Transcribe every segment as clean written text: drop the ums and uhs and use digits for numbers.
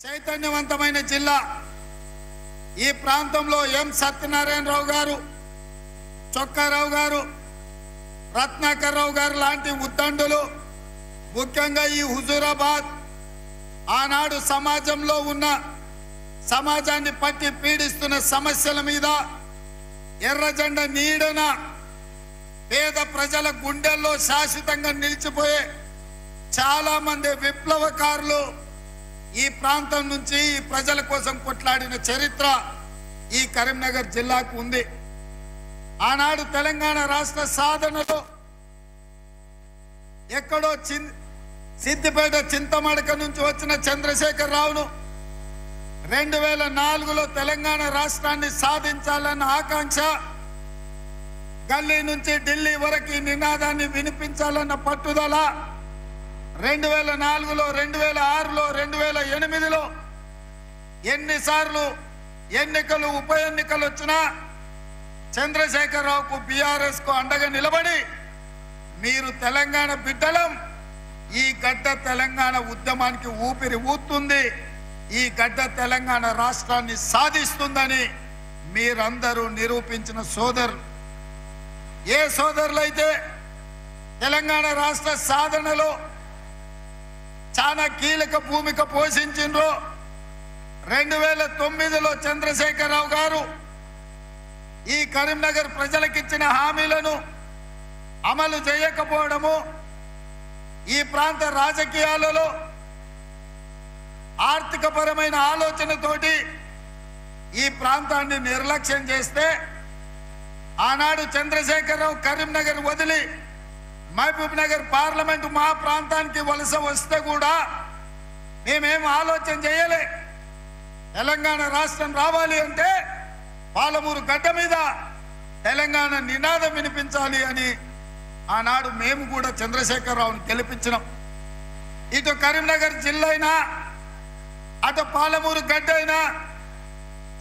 చైతన్యవంతమైన జిల్లా ఈ ప్రాంతంలో ఎం సత్యనారాయణరావు గారు, చొక్కారావు గారు, రత్నాకర్ రావు గారు లాంటి ఉద్దండులు ముఖ్యంగా ఈ హుజూరాబాద్ ఆనాడు సమాజంలో ఉన్న సమాజాన్ని పట్టి పీడిస్తున్న సమస్యల మీద ఎర్రజెండా నీడన పేద ప్రజల గుండెల్లో శాశ్వతంగా నిలిచిపోయే చాలా మంది విప్లవకారులు ఈ ప్రాంతం నుంచి ఈ ప్రజల కోసం కొట్లాడిన చరిత్ర ఈ కరీంనగర్ జిల్లాకు ఉంది. ఆనాడు తెలంగాణ రాష్ట్ర సాధనలో ఎక్కడో సిద్దిపేట చింతమడక నుంచి వచ్చిన చంద్రశేఖర్ రావును 2004లో తెలంగాణ రాష్ట్రాన్ని సాధించాలన్న ఆకాంక్ష, గల్లీ నుంచి ఢిల్లీ వరకు ఈ నినాదాన్ని వినిపించాలన్న పట్టుదల 2004లో, 2006లో, 2008లో ఎన్నిసార్లు ఎన్నికలు ఉప ఎన్నికలు వచ్చినా చంద్రశేఖరరావుకు బీఆర్ఎస్కు అండగా నిలబడి మీరు తెలంగాణ బిడ్డలం, ఈ గడ్డ తెలంగాణ ఉద్యమానికి ఊపిరి ఊతుంది, ఈ గడ్డ తెలంగాణ రాష్ట్రాన్ని సాధిస్తుందని మీరందరూ నిరూపించిన సోదరులు. ఏ సోదరులైతే తెలంగాణ రాష్ట్ర సాధనలో చాలా కీలక భూమిక పోషించిండ్రో 2009లో చంద్రశేఖరరావు గారు ఈ కరీంనగర్ ప్రజలకిచ్చిన హామీలను అమలు చేయకపోవడము, ఈ ప్రాంత రాజకీయాలలో ఆర్థికపరమైన ఆలోచనతోటి ఈ ప్రాంతాన్ని నిర్లక్ష్యం చేస్తే ఆనాడు చంద్రశేఖరరావు కరీంనగర్ వదిలి మహబూబ్ నగర్ పార్లమెంటు మా ప్రాంతానికి వలస వస్తే కూడా మేమేం ఆలోచన చేయలే. తెలంగాణ రాష్ట్రం రావాలి అంటే పాలమూరు గడ్డ మీద తెలంగాణ నినాదం వినిపించాలి అని ఆనాడు మేము కూడా చంద్రశేఖరరావుని గెలిపించినాం. ఇటు కరీంనగర్ జిల్లా అయినా అటు పాలమూరు గడ్డ అయినా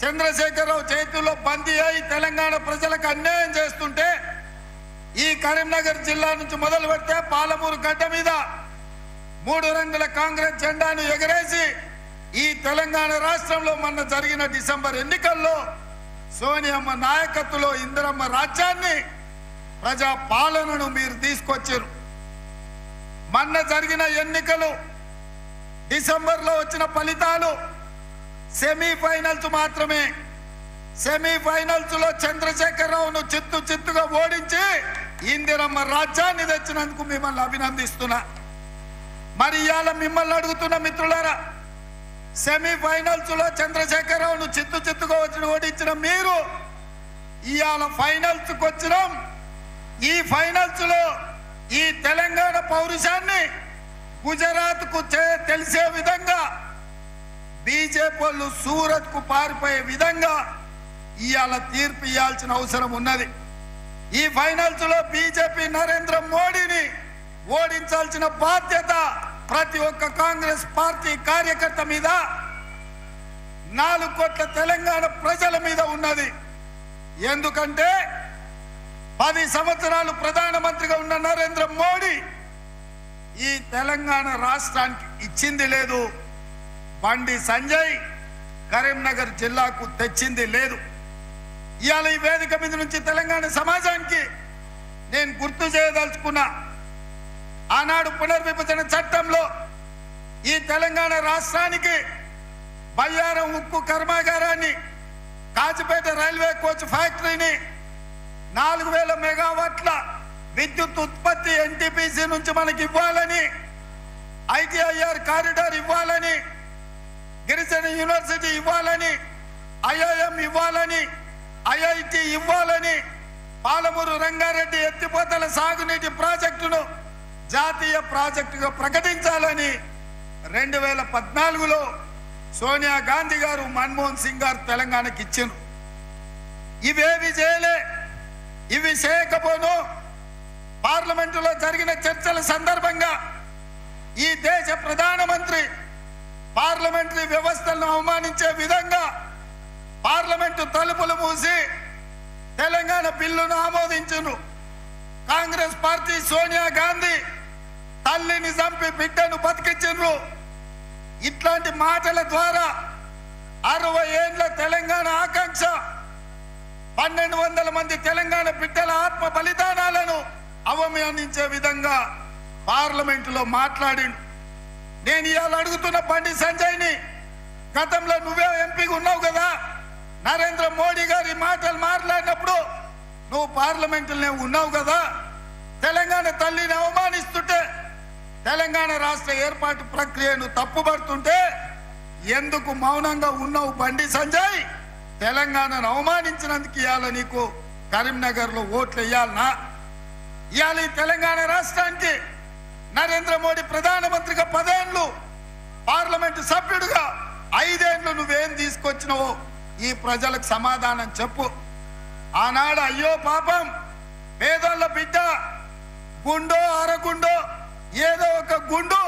చంద్రశేఖరరావు చేతుల్లో బందీ అయి తెలంగాణ ప్రజలకు అన్యాయం చేస్తుంటే ఈ కరీంనగర్ జిల్లా నుంచి మొదలు పెడితే పాలమూరు గడ్డ మీద 3 రంగుల కాంగ్రెస్ జెండాను ఎగరేసి ఈ తెలంగాణ రాష్ట్రంలో మొన్న జరిగిన డిసెంబర్ ఎన్నికల్లో సోనియమ్మ నాయకత్వంలో ఇందిరమ్మ రాజ్యాన్ని, ప్రజా పాలనను మీరు తీసుకొచ్చారు. మొన్న జరిగిన ఎన్నికలు డిసెంబర్లో వచ్చిన ఫలితాలు సెమీఫైనల్స్ మాత్రమే. సెమీఫైనల్స్ లో చంద్రశేఖరరావును చిత్తుగా ఓడించి ఇందిరమ్మ రాజ్యాన్ని తెచ్చినందుకు మిమ్మల్ని అభినందిస్తున్నా. మరి ఇవాళ మిమ్మల్ని అడుగుతున్న మిత్రులారా, సెమీఫైనల్స్ లో చంద్రశేఖరరావును చిత్తుగా ఓడించిన మీరు ఇవాళ ఫైనల్స్ కు వచ్చినాం. ఈ ఫైనల్స్ లో ఈ తెలంగాణ పౌరుషాన్ని గుజరాత్ కు తెలిసే విధంగా బీజేపీ వాళ్ళు సూరత్ కు పారిపోయే విధంగా ఇవాళ తీర్పు ఇవ్వాల్సిన అవసరం ఉన్నది. ఈ ఫైనల్స్ లో బీజేపీ నరేంద్ర మోడీని ఓడించాల్సిన బాధ్యత ప్రతి ఒక్క కాంగ్రెస్ పార్టీ కార్యకర్త మీద, 4 కోట్ల తెలంగాణ ప్రజల మీద ఉన్నది. ఎందుకంటే 10 సంవత్సరాలు ప్రధానమంత్రిగా ఉన్న నరేంద్ర మోడీ ఈ తెలంగాణ రాష్ట్రానికి ఇచ్చింది లేదు, బండి సంజయ్ కరీంనగర్ జిల్లాకు తెచ్చింది లేదు. ఇవాళ ఈ వేదిక మీద నుంచి తెలంగాణ సమాజానికి నేను గుర్తు చేయదలుచుకున్నా, ఆనాడు పునర్విభజన చట్టంలో ఈ తెలంగాణ రాష్ట్రానికి బయ్యారం ఉక్కు కర్మాగారాన్ని, కాచిపేట రైల్వే కోచ్ ఫ్యాక్టరీని, 4000 మెగావాట్ల విద్యుత్ ఉత్పత్తి ఎన్టీపీసీ నుంచి మనకి ఇవ్వాలని, ఐటీఐఆర్ కారిడార్ ఇవ్వాలని, గిరిజన యూనివర్సిటీ ఇవ్వాలని, ఐఐఎం ఇవ్వాలని, ఐఐటి ఇవ్వాలని, పాలమూరు రంగారెడ్డి ఎత్తిపోతల సాగునీటి ప్రాజెక్టును జాతీయ ప్రాజెక్టుగా ప్రకటించాలని 2014లో సోనియా గాంధీ గారు, మన్మోహన్ సింగ్ గారు తెలంగాణకి ఇచ్చారు. ఇవేవి చేయలే. ఇవి చేయకపోను పార్లమెంటులో జరిగిన చర్చల సందర్భంగా ఈ దేశ ప్రధానమంత్రి పార్లమెంటరీ వ్యవస్థలను అవమానించే విధంగా పార్లమెంటు తలుపులు మూసి తెలంగాణ బిల్లును ఆమోదించును. కాంగ్రెస్ పార్టీ సోనియా గాంధీ తల్లిని చంపి బిడ్డను బతికించు, ఇట్లాంటి మాటల ద్వారా 60 ఏళ్ల తెలంగాణ ఆకాంక్ష 1200 మంది తెలంగాణ బిడ్డల ఆత్మ బలిదానాలను అవమానించే విధంగా పార్లమెంటులో మాట్లాడిండు. నేను ఇవాళ అడుగుతున్న బండి సంజయ్ని, గతంలో నువ్వే ఎంపీగా ఉన్నావు కదా, నరేంద్ర మోడీ గారి మాటలు మాట్లాడినప్పుడు నువ్వు పార్లమెంటులోనే ఉన్నావు కదా, తెలంగాణ తల్లిని అవమానిస్తుంటే, తెలంగాణ రాష్ట్ర ఏర్పాటు ప్రక్రియను తప్పుపడుతుంటే ఎందుకు మౌనంగా ఉన్నావు బండి సంజయ్? తెలంగాణను అవమానించినందుకు ఇవాళ నీకు కరీంనగర్లో ఓట్లు వేయాలనా? ఇవాళ ఈ తెలంగాణ రాష్ట్రానికి నరేంద్ర మోడీ ప్రధానమంత్రిగా 10 ఏళ్ళు, పార్లమెంటు సభ్యుడిగా 5 ఏళ్ళు నువ్వేం తీసుకొచ్చినావో ఈ ప్రజలకు సమాధానం చెప్పు. ఆనాడు అయ్యో పాపం పేదోళ్ళ బిడ్డ గుండో అరగుండో ఏదో ఒక గుండు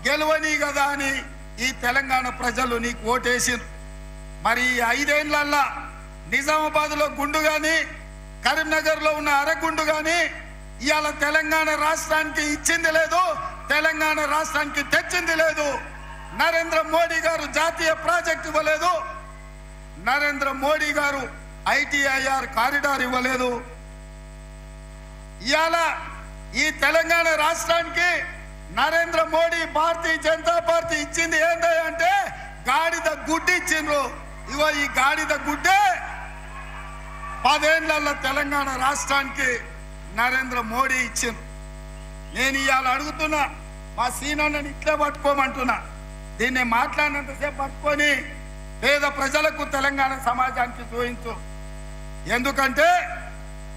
గెలవని కదా అని ఈ తెలంగాణ ప్రజలు నీకు ఓటేసిరు. మరి 5 ఏళ్లల్లా నిజామాబాద్లో గుండు కానీ, కరీంనగర్లో ఉన్న అరగుండు కానీ ఇవాళ తెలంగాణ రాష్ట్రానికి ఇచ్చింది లేదు, తెలంగాణ రాష్ట్రానికి తెచ్చింది లేదు. నరేంద్ర మోడీ గారు జాతీయ ప్రాజెక్ట్ ఇవ్వలేదు, నరేంద్ర మోడీ గారు ITIR కారిడార్ ఇవ్వలేదు. ఇవాళ ఈ తెలంగాణ రాష్ట్రానికి నరేంద్ర మోడీ భారతీయ జనతా పార్టీ ఇచ్చింది ఏంటంటే గాడిద గుడ్డి ఇచ్చిండ్రు. ఇగో ఈ గాడిద గుడ్డే 10 ఏళ్ల తెలంగాణ రాష్ట్రానికి నరేంద్ర మోడీ ఇచ్చిండ్రు. నేను ఇవాళ అడుగుతున్నా, మా సీనన్నని ఇట్లే పట్టుకోమంటున్నా, దీన్ని మాట్లాడినంతసేపు పట్టుకొని పేద ప్రజలకు తెలంగాణ సమాజానికి చూపించు. ఎందుకంటే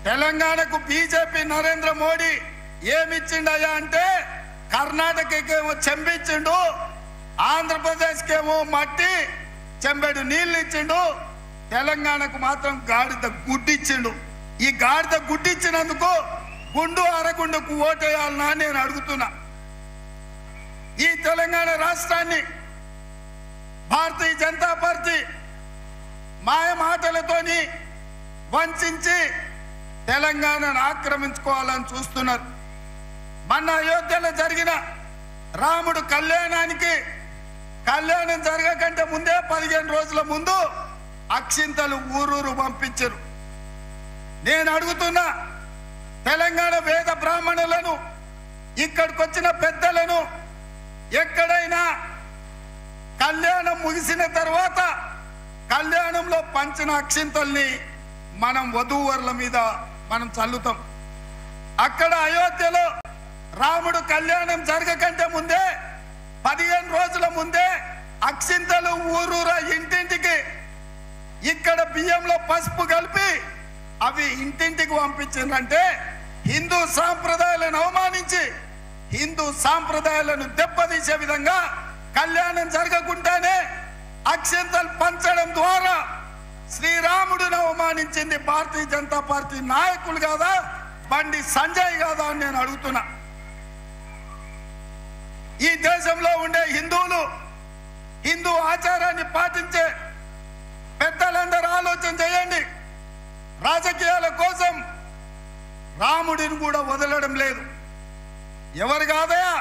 తెలంగాణకు బీజేపీ నరేంద్ర మోడీ ఏమిచ్చిండయా అంటే కర్ణాటకకేమో చెంబిచ్చిండు, ఆంధ్రప్రదేశ్కేమో మట్టి చెంబెడు నీళ్ళు ఇచ్చిండు, తెలంగాణకు మాత్రం గాడిద గుడ్డిచ్చిండు. ఈ గాడిద గుడ్డిచ్చినందుకు గుండు అరగుండుకు ఓటేయాలనా నేను అడుగుతున్నా. ఈ తెలంగాణ రాష్ట్రాన్ని భారతీయ జనతా పార్టీ మాయ మాటలతోని వంచి తెలంగాణను ఆక్రమించుకోవాలని చూస్తున్నారు. మొన్న అయోధ్యలో జరిగిన రాముడు కళ్యాణం జరగకంటే ముందే 15 రోజుల ముందు అక్షింతలు ఊరూరు పంపించరు. నేను అడుగుతున్నా, తెలంగాణ వేద బ్రాహ్మణులను, ఇక్కడికి వచ్చిన పెద్దలను ఎక్కడైనా కళ్యాణం ముగిసిన తర్వాత కళ్యాణంలో పంచిన అక్షింతల్ని మనం వధూవరుల మీద మనం చల్లుతాం. అక్కడ అయోధ్యలో రాముడు కళ్యాణం జరగకంటే ముందే 15 రోజుల ముందే అక్షింతలు ఊరూరా ఇంటింటికి ఇక్కడ బియ్యంలో పసుపు కలిపి అవి ఇంటింటికి పంపించిందంటే హిందూ సాంప్రదాయాలను అవమానించి హిందూ సాంప్రదాయాలను దెబ్బతీసే విధంగా కళ్యాణం జరగకుండానే అక్షింతలు పంచడం ద్వారా శ్రీరాముడిని అవమానించింది భారతీయ జనతా పార్టీ నాయకులు కాదా, బండి సంజయ్ కాదా అని నేను అడుగుతున్నా. ఈ దేశంలో ఉండే హిందువులు, హిందూ ఆచారాన్ని పాటించే పెద్దలందరూ ఆలోచన చేయండి. రాజకీయాల కోసం రాముడిని కూడా వదలడం లేదు. ఎవరు కాదయా,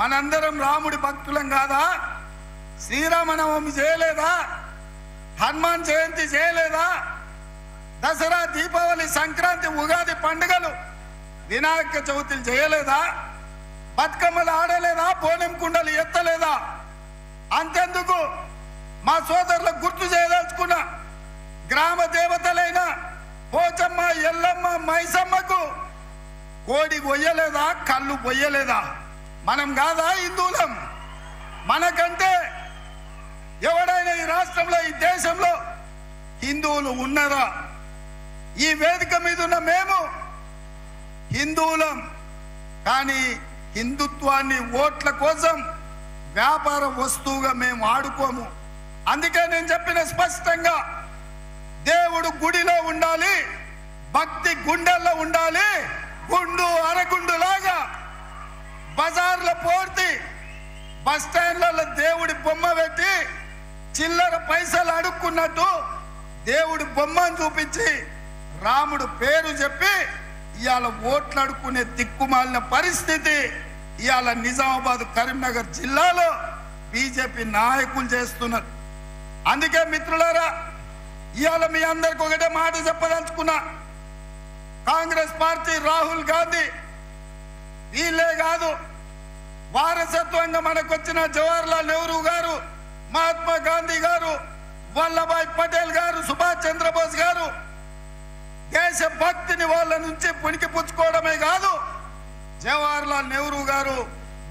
మనందరం రాముడి భక్తులం కాదా? శ్రీరామనవమి చేయలేదా? హనుమాన్ జయంతి చేయలేదా? దసరా, దీపావళి, సంక్రాంతి, ఉగాది పండుగలు, వినాయక చవితులు చేయలేదా? బతుకమ్మలు ఆడలేదా? బోనం కుండలు ఎత్తలేదా? అంతెందుకు, మా సోదరులకు గుర్తు చేయదలుచుకున్న గ్రామ దేవతలైన పోచమ్మ, ఎల్లమ్మ, మైసమ్మకు కోడి కొయ్యలేదా? కళ్ళు పొయ్యలేదా? మనం కాదా హిందువులం? మనకంటే ఎవడైనా ఈ రాష్ట్రంలో, ఈ దేశంలో హిందువులు ఉన్నారా? ఈ వేదిక మీద ఉన్న మేము హిందువులం, కానీ హిందుత్వాన్ని ఓట్ల కోసం వ్యాపార వస్తువుగా మేము ఆడుకోము. అందుకే నేను చెప్పిన స్పష్టంగా, దేవుడు గుడిలో ఉండాలి, భక్తి గుండెల్లో ఉండాలి. గుండు అరగుండు లాగా బజార్లో పోర్తి బస్ స్టాండ్లలో దేవుడి బొమ్మ పెట్టి చిల్లర పైసలు అడుక్కున్నట్టు దేవుడి బొమ్మను చూపించి రాముడు పేరు చెప్పి ఇవాళ ఓట్లు అడుక్కునే దిక్కుమాలిన పరిస్థితి ఇవాళ నిజామాబాద్, కరీంనగర్ జిల్లాలో బీజేపీ నాయకులు చేస్తున్నారు. అందుకే మిత్రులారా, ఇవాళ మీ అందరికి ఒకటే మాట చెప్పదలుచుకున్నా. కాంగ్రెస్ పార్టీ, రాహుల్ గాంధీ వీళ్ళే కాదు, వారసత్వంగా మనకొచ్చిన జవహర్లాల్ నెహ్రూ గారు, మహాత్మా గాంధీ గారు, వల్లభాయ్ పటేల్ గారు, సుభాష్ చంద్రబోస్ గారు దేశభక్తిని వాళ్ళ నుంచి పుణికి పుచ్చుకోవడమే కాదు, జవహర్లాల్ నెహ్రూ గారు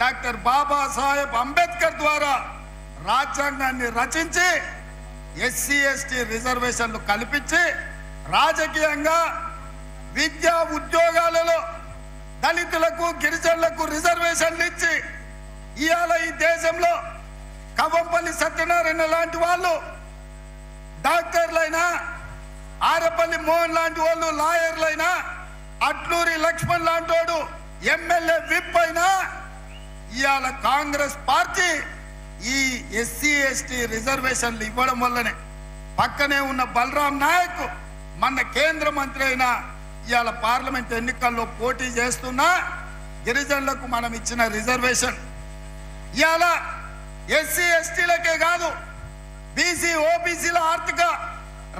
డాక్టర్ బాబాసాహెబ్ అంబేద్కర్ ద్వారా రాజ్యాంగాన్ని రచించి ఎస్సీ ఎస్టీ రిజర్వేషన్లు కల్పించి రాజకీయంగా, విద్యా ఉద్యోగాలలో దళితులకు, గిరిజనులకు రిజర్వేషన్లు ఇచ్చి ఇవాళ ఈ దేశంలో కవంపల్లి సత్యనారాయణ లాంటి వాళ్ళు డాక్టర్లైనా, ఆరపల్లి మోహన్ లాంటి వాళ్ళు లాయర్లైనా, అట్లూరి లక్ష్మణ్ లాంటి వాడు ఎమ్మెల్యే విప్ అయినా ఇవాళ కాంగ్రెస్ పార్టీ ఈ ఎస్సీ ఎస్టీ రిజర్వేషన్లు ఇవ్వడం వల్లనే పక్కనే ఉన్న బలరాం నాయక్ మన కేంద్ర మంత్రి అయినా ఇవాళ పార్లమెంట్ ఎన్నికల్లో పోటీ చేస్తున్నా గిరిజనులకు మనం ఇచ్చిన రిజర్వేషన్ ఇవాళ ఎస్సీ ఎస్టీలకే కాదు, బీసీ ఓబీసీల ఆర్థిక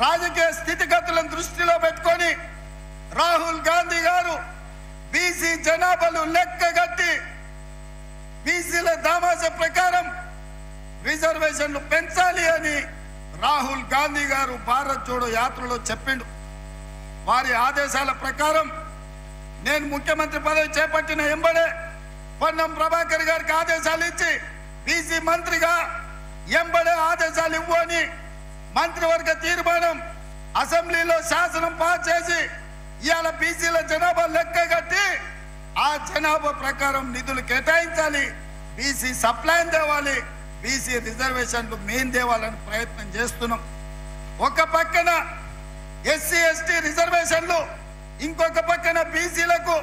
రాజకీయ స్థితిగతులను దృష్టిలో పెట్టుకొని రాహుల్ గాంధీ గారు బీసీ జనాభాలు లెక్కగట్టి బీసీల దామాస ప్రకారం రిజర్వేషన్లు పెంచాలి అని రాహుల్ గాంధీ గారు భారత్ జోడో యాత్రలో చెప్పిండు. వారి ఆదేశాల ప్రకారం నేను ముఖ్యమంత్రి పదవి చేపట్టిన ఎంబడే పొన్నం ప్రభాకర్ గారికి ఆదేశాలు ఇచ్చి బీసీ మంత్రిగా ఎంబడే ఆదేశాలు ఇవ్వని మంత్రివర్గ తీర్మానం అసెంబ్లీలో శాసనం పాస్ చేసి ఇవాళ బీసీల జనాభా లెక్క కట్టి ఆ జనాభా ప్రకారం నిధులు కేటాయించాలి, బీసీ సప్లైన్ తేవాలి, బీసీ రిజర్వేషన్లు మెయిన్ తేవాలని ప్రయత్నం చేస్తున్నాం. ఒక పక్కన ఎస్సీ ఎస్టీ రిజర్వేషన్లు, ఇంకొక పక్కన బీసీలకు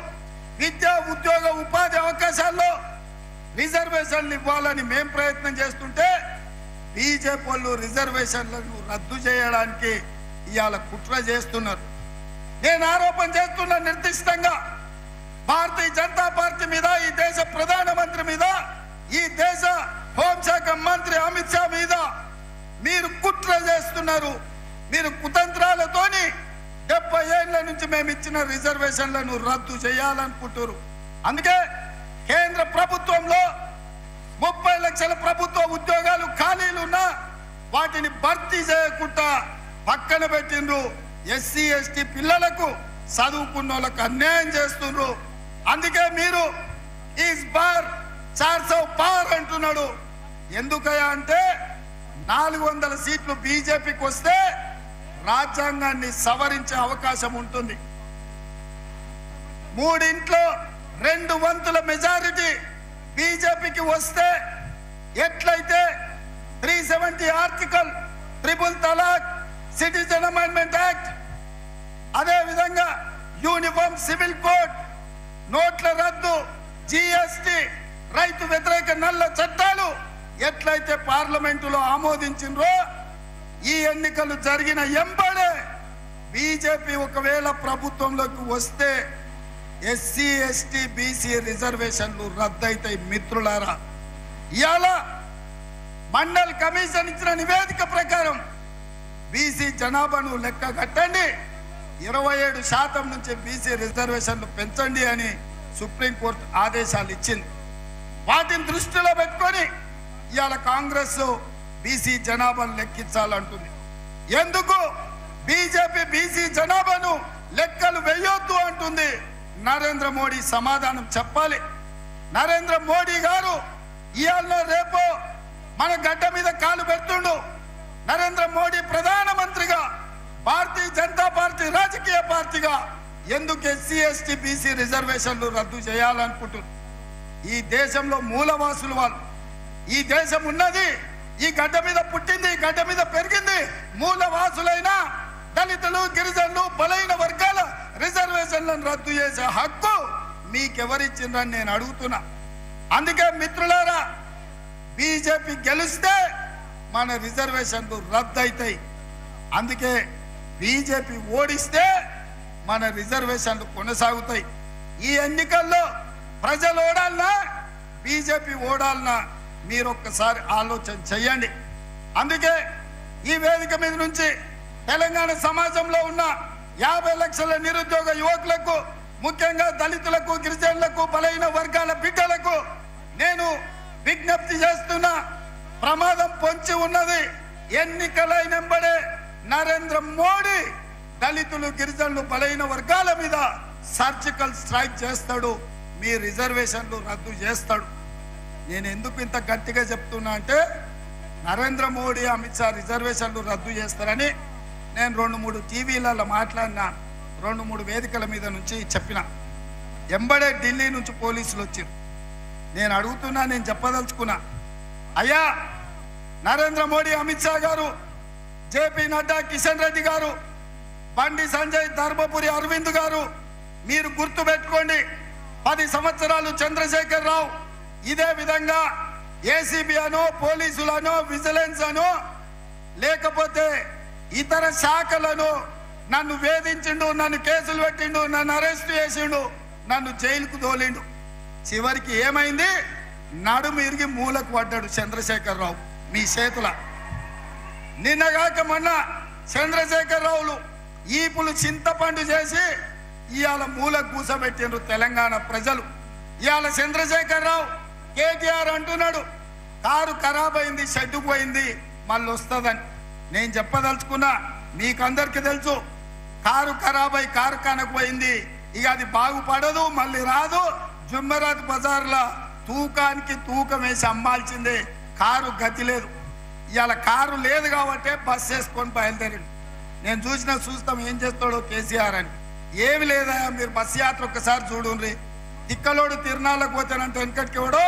విద్యా ఉద్యోగ ఉపాధి అవకాశాల్లో రిజర్వేషన్లు ఇవ్వాలని మేం ప్రయత్నం చేస్తుంటే బీజేపీ వాళ్ళు రిజర్వేషన్లను రద్దు చేయడానికి ఇవాళ కుట్ర చేస్తున్నారు. నేను ఆరోపణ చేస్తున్న నిర్దిష్టంగా భారతీయ జనతా పార్టీ మీద, ఈ దేశ ప్రధానమంత్రి మీద, ఈ దేశ హోంశాఖ మంత్రి అమిత్ షా మీద మీరు కుట్ర చేస్తున్నారు. మీరు కుతంత్రాలతోని 70 ఏళ్ల నుంచి మేము ఇచ్చిన రిజర్వేషన్లను రద్దు చేయాలనుకుంటారు. అందుకే కేంద్ర ప్రభుత్వంలో 30 లక్షల ప్రభుత్వ ఉద్యోగాలు ఖాళీలున్నా వాటిని భర్తీ చేయకుండా పక్కన పెట్టిండ్రు. ఎస్సీ ఎస్టీ పిల్లలకు, చదువుకున్న వాళ్ళకు అన్యాయం చేస్తుండ్రు. అందుకే మీరు ఈస్ బార్ 400 పార్ అంటున్నాడు. ఎందుకయ్యా అంటే 400 సీట్లు బీజేపీకి వస్తే రాజ్యాంగాన్ని సవరించే అవకాశం ఉంటుంది. 3 2 వంతుల మెజారిటీ బీజేపీకి వస్తే ఎట్లయితే 370 ఆర్టికల్, ట్రిపుల్ తలాక్, సిటిజన్ అమెండ్మెంట్ యాక్ట్, అదే విధంగా యూనిఫామ్ సివిల్ కోడ్, నోట్ల రద్దు, జిఎస్టి, రైతు వ్యతిరేక నల్ల చట్టాలు ఎట్లయితే పార్లమెంటులో ఆమోదించిండ్రో ఈ ఎన్నికలు జరిగిన ఎంబడే బీజేపీ ఒకవేళ ప్రభుత్వంలోకి వస్తే ఎస్సీ ఎస్టీ బీసీ రిజర్వేషన్లు రద్దయితాయి. మిత్రులారా, ఇవాళ మండల్ కమిషన్ ఇచ్చిన నివేదిక ప్రకారం బీసీ జనాభాను లెక్క కట్టండి, 27% నుంచి బీసీ రిజర్వేషన్లు పెంచండి అని సుప్రీంకోర్టు ఆదేశాలు ఇచ్చింది. వాటిని దృష్టిలో పెట్టుకొని ఇవాళ కాంగ్రెస్ బీసీ జనాభాను లెక్కించాలంటుంది. ఎందుకు బీజేపీ బీసీ జనాభాను లెక్కలు వేయొద్దు అంటుంది? నరేంద్ర మోడీ సమాధానం చెప్పాలి. నరేంద్ర మోడీ గారు ఇవాళ రేపో మన గడ్డ మీద కాలు పెడుతుండు. నరేంద్ర మోడీ ప్రధానమంత్రిగా, భారతీయ జనతా పార్టీ రాజకీయ పార్టీగా ఎందుకు ఎస్సీ ఎస్టీ బీసీ రిజర్వేషన్లు రద్దు చేయాలనుకుంటున్నారు? ఈ దేశంలో మూలవాసులు వాళ్ళు, ఈ దేశం ఉన్నది, ఈ గడ్డ మీద పుట్టింది, ఈ గడ్డ మీద పెరిగింది మూలవాసులైన దళితులు, గిరిజనులు, బలైన వర్గాల రిజర్వేషన్లను రద్దు చేసే హక్కు మీకెవరిచ్చిందని నేను అడుగుతున్నా. అందుకే మిత్రులారా, బీజేపీ గెలిస్తే మన రిజర్వేషన్లు రద్దు అవుతాయి. అందుకే బీజేపీ ఓడిస్తే మన రిజర్వేషన్లు కొనసాగుతాయి. ఈ ఎన్నికల్లో ప్రజలు ఓడాలన్నా బీజేపీ ఓడాలన్నా మీరు ఒక్కసారి ఆలోచన చేయండి. అందుకే ఈ వేదిక మీద నుంచి తెలంగాణ సమాజంలో ఉన్న 50 లక్షల నిరుద్యోగ యువకులకు, ముఖ్యంగా దళితులకు, గిరిజనులకు, బలహీన వర్గాల బిడ్డలకు నేను విజ్ఞప్తి చేస్తున్నా. ప్రమాదం పొంచి ఉన్నది. ఎన్నికలైనంబడే నరేంద్ర మోడీ దళితులు, గిరిజనులు, బలహీన వర్గాల మీద సర్జికల్ స్ట్రైక్ చేస్తాడు. మీ రిజర్వేషన్లు రద్దు చేస్తాడు. నేను ఎందుకు ఇంత గట్టిగా చెప్తున్నా అంటే, నరేంద్ర మోడీ, అమిత్ షా రిజర్వేషన్లు రద్దు చేస్తారని నేను 2-3 టీవీలలో మాట్లాడినా, 2-3 వేదికల మీద నుంచి చెప్పిన. ఎంబడే ఢిల్లీ నుంచి పోలీసులు వచ్చారు. నేను అడుగుతున్నా, నేను చెప్పదలుచుకున్నా, అయ్యా నరేంద్ర మోడీ, అమిత్ షా గారు, జేపీ నడ్డా, కిషన్ రెడ్డి గారు, బండి సంజయ్, ధర్మపురి అరవింద్ గారు, మీరు గుర్తు పెట్టుకోండి. 10 సంవత్సరాలు చంద్రశేఖర్ రావు ఇదే విధంగా ఏసీబీ అనో, పోలీసులనో, విజిలెన్స్ అనో, లేకపోతే ఇతర శాఖలను నన్ను వేధించిండు, నన్ను కేసులు పెట్టిండు, నన్ను అరెస్ట్ చేసిండు, నన్ను జైలుకు తోలిండు. చివరికి ఏమైంది? నడుము ఇరిగి మూలకు పడ్డాడు చంద్రశేఖర్ రావు మీ చేతుల. నిన్నగాక మొన్న చంద్రశేఖర్ రావులు ఈపులు చింతపండు చేసి ఇవాళ మూలకు కూసబెట్టిండ్రు తెలంగాణ ప్రజలు. ఇవాళ చంద్రశేఖర్ రావు, కేటీఆర్ అంటున్నాడు కారు ఖరాబ్ అయింది, షెడ్డు పోయింది, మళ్ళీ వస్తుందని. నేను చెప్పదలుచుకున్నా, మీకందరికీ తెలుసు, కారు ఖరాబ్ అయి కార్ఖానకు పోయింది, ఇక అది బాగుపడదు, మళ్ళీ రాదు. జుమ్మెరాత్ బజార్లో తూకానికి తూకం వేసి అమ్మాల్సిందే. కారు గతి లేదు. ఇవాళ కారు లేదు కాబట్టి బస్ వేసుకొని బయలుదేరిండు. నేను చూస్తాం ఏం చేస్తాడో కేసీఆర్ అని. ఏమి లేదా, మీరు బస్ యాత్ర ఒక్కసారి చూడండి. తిక్కలోడు తిరునాళ్ళకు పోతానంటే వెనకటికి ఎవడో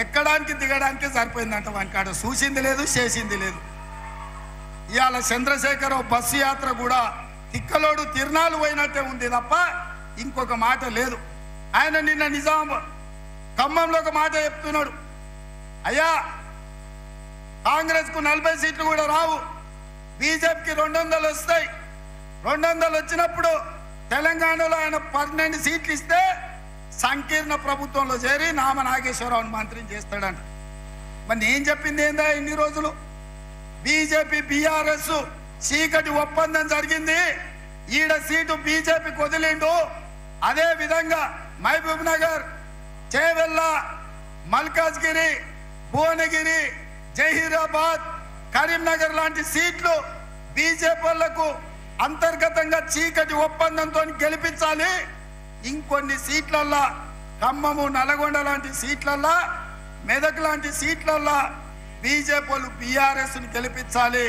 ఎక్కడానికి దిగడానికి సరిపోయిందంట. వానికాడ చూసింది లేదు, చేసింది లేదు. ఇవాళ చంద్రశేఖరరావు బస్సు యాత్ర కూడా తిక్కలోడు తిరునాళ్ళు పోయినట్టే ఉంది తప్ప ఇంకొక మాట లేదు. ఆయన నిన్న నిజాం ఖమ్మంలో ఒక మాట చెప్తున్నాడు, అయ్యా కాంగ్రెస్కు 40 సీట్లు కూడా రావు, బీజేపీకి 200 వస్తాయి. 200 వచ్చినప్పుడు తెలంగాణలో ఆయన 12 సీట్లు ఇస్తే సంకీర్ణ ప్రభుత్వంలో చేరి నామ నాగేశ్వరరావుని మంత్రిని చేస్తాడంట. మరి నేను చెప్పింది ఏందా, ఇన్ని రోజులు బీజేపీ బీఆర్ఎస్ చీకటి ఒప్పందం జరిగింది. ఈడ సీటు బీజేపీకి వదిలిండు. అదే విధంగా మహబూబ్ నగర్, చేవెళ్ళ, మల్కాజ్గిరి, భువనగిరి, జహీరాబాద్, కరీంనగర్ లాంటి సీట్లు బీజేపీ వాళ్లకు అంతర్గతంగా చీకటి ఒప్పందంతో గెలిపించాలి. ఇంకొన్ని సీట్లల్లా ఖమ్మము, నల్గొండ లాంటి సీట్లల్లా, మెదక్ లాంటి సీట్లల్లా బీజేపీ వాళ్ళు బీఆర్ఎస్ను గెలిపించాలి,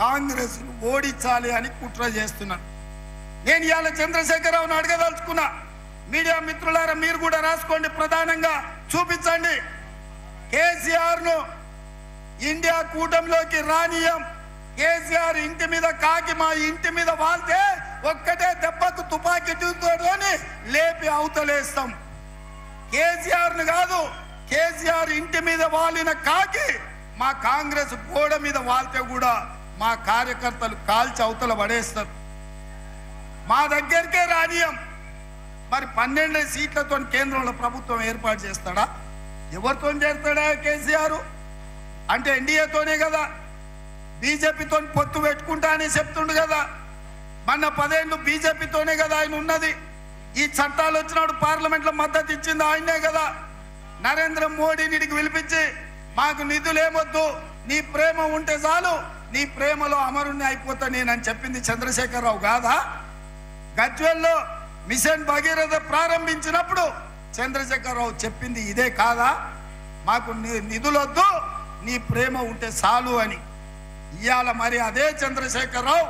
కాంగ్రెస్ ఓడించాలి అని కుట్ర చేస్తున్నారు. నేను ఇవాళ చంద్రశేఖరరావును అడగదలుచుకున్నా, మీడియా మిత్రులారా మీరు కూడా రాసుకోండి, ప్రధానంగా చూపించండి. కేసీఆర్ను ఇండియా కూటమిలోకి రానియం. కేసీఆర్ ఇంటి మీద కాకి మా ఇంటి మీద వాళ్తే ఒక్కటే దెబ్బకు తుపాకీ తోని లేపి అవతలేస్తాం. కేసీఆర్ను కాదు, కేసీఆర్ ఇంటి మీద వాలిన కాకి మా కాంగ్రెస్ గోడ మీద వాళ్తే కూడా మా కార్యకర్తలు కాల్చి అవతల పడేస్తారు. మా దగ్గరికే రానియం. మరి 12 సీట్లతో కేంద్రంలో ప్రభుత్వం ఏర్పాటు చేస్తాడా? ఎవరితో చేస్తాడా కేసీఆర్? అంటే ఎన్డీఏతోనే కదా, బీజేపీతో పొత్తు పెట్టుకుంటా అని చెప్తుండు కదా. మొన్న 10 ఏళ్ళు బీజేపీతోనే కదా ఆయన ఉన్నది. ఈ చట్టాలు వచ్చినప్పుడు పార్లమెంట్లో మద్దతు ఇచ్చింది ఆయనే కదా. నరేంద్ర మోడీని పిలిపించి మాకు నిధులేమొద్దు, నీ ప్రేమ ఉంటే చాలు, నీ ప్రేమలో అమరుణ్ణి అయిపోతా నేనని చెప్పింది చంద్రశేఖరరావు కాదా? గజ్వేల్లో మిషన్ భగీరథ ప్రారంభించినప్పుడు చంద్రశేఖరరావు చెప్పింది ఇదే కాదా? మాకు నిధులొద్దు, నీ ప్రేమ ఉంటే చాలు అని. ఇవాళ మరి అదే చంద్రశేఖరరావు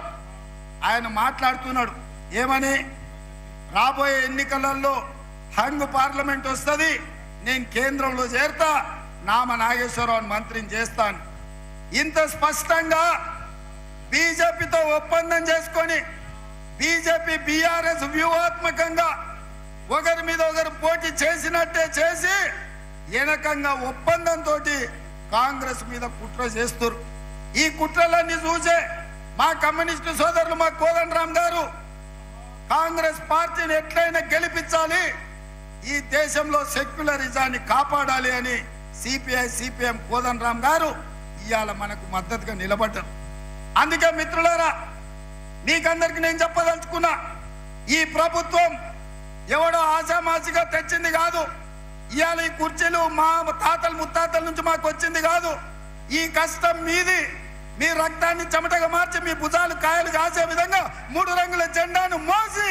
ఆయన మాట్లాడుతున్నాడు ఏమని, రాబోయే ఎన్నికలలో హంగ్ పార్లమెంట్ వస్తుంది, నేను కేంద్రంలో చేరుతా, నామ నాగేశ్వరరావుని మంత్రిని చేస్తాను. ఇంత స్పష్టంగా బీజేపీతో ఒప్పందం చేసుకొని బీజేపీ బీఆర్ఎస్ వ్యూహాత్మకంగా ఒకరి మీద ఒకరు పోటీ చేసినట్టే చేసి ఎనకంగా ఒప్పందంతో కాంగ్రెస్ మీద కుట్ర చేస్తారు. ఈ కుట్రలన్నీ చూసే మా కమ్యూనిస్టు సోదరులు, మా కోదండరామ్ గారు కాంగ్రెస్ పార్టీని ఎట్లయినా గెలిపించాలి, ఈ దేశంలో సెక్యులరిజాన్ని కాపాడాలి అని సిపిఐ సిపిఎం కోదండరామ్ గారు ఇవాళ మనకు మద్దతుగా నిలబడ్డారు. అందుకే మిత్రులారా, మీకందరికి నేను చెప్పదలుచుకున్నా, ఈ ప్రభుత్వం ఎవడో ఆశామాసిగా తెచ్చింది కాదు. ఇవాళ ఈ కుర్చీలు మా తాతలు ముత్తాతల నుంచి మాకు వచ్చింది కాదు. ఈ కష్టం మీది. మీ రక్తాన్ని చెమటగా మార్చి మీ భుజాలు కాయలు కాసే విధంగా 3 రంగుల జెండాను మోసి